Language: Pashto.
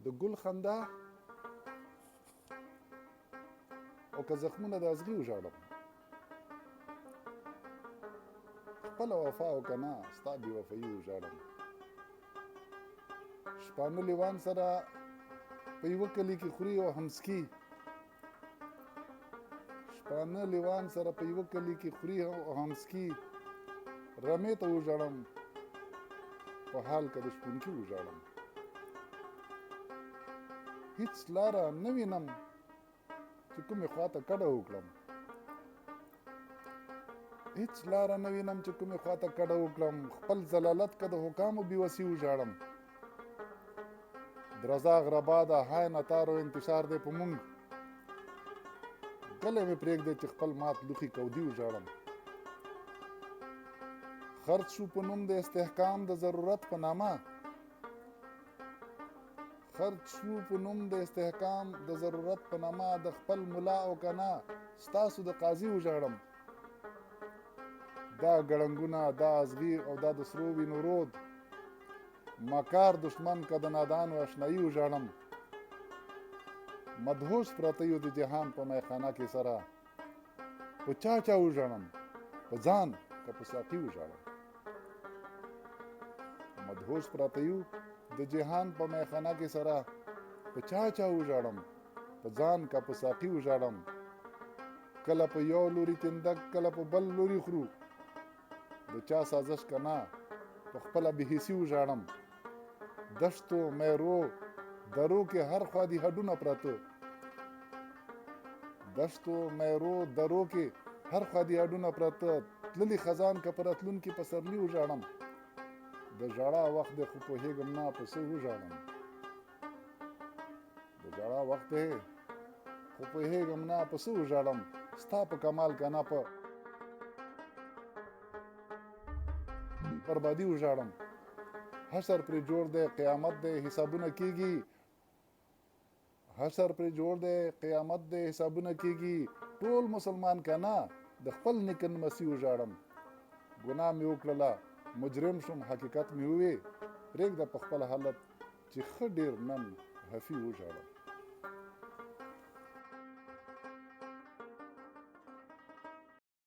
د ګل خندا او که زخمونه د ازغي وژاړم خپله وفا او که نه ستا بې وفایي وژاړم شپانه لیوان سره په یوه کلي کې خوري او همسکي شپانه لیوان سره په یوه کلي کې خوري او همسکي رمې ته وژاړم په حال که د شپونکي وژاړم هیڅ لاره نه وینم چې کومې خواته کډه وکړم هیڅ لاره نه وینم چې کومې خواته کډه وکړم خپل ضلالت که د حکامو بېوسي وژاړم درزا غربا ده های نتار او انتشار دی په مونږ غلی مې پرېږدی چې خپل مات لوښي کودي وژاړم خرڅ شو په نوم د استحکام د ضرورت په نامه خرڅ شو په نوم د استحکام د ضرورت په نامه د خپل ملا او کنا ستاسو د قاضي وژاړم دا ګړنګونه دا ازغي او دا د سرو وینو رود مکار دشمن که د نادانو اشنایي وژاړم مدهوش پراته یو د جهان په میخانه کې سره په چا چا وژاړم په ځان که په ساقي وژاړم مدهوش پراته یو د جهان په میخانه کې سره په چا چا وژاړم په ځان که په ساقي وژاړم کله په یو لوري تندک کله په بل لوري خورو د چا سازش که نه په خپله بېحسي وژاړم دشتو میرو درو کې هر خوا دي هډونه پراته دشتو میرو درو کې هر خوا دي هډونه پراته تللي خزان که په راتلونکي پسرلي وژاړم د ژړا وخت دی خو پوهېږم نه په څه وژاړم د ژړا وخت دی خو پوهېږم نه په څه وژاړم ستا په کمال که نه په بربادي وژاړم حشر پرې جوړ دی قیامت دی حسابونه کېږي حشر پرې جوړ دی قیامت دی حسابونه کېږي ټول مسلمان که نه د خپل نیکه نمسي وژاړم ګناه مې وکړله مجرم شوم حقیقت مې ووې پرېږده په خپل حالت چې ښه ډېر نن حفي وژاړم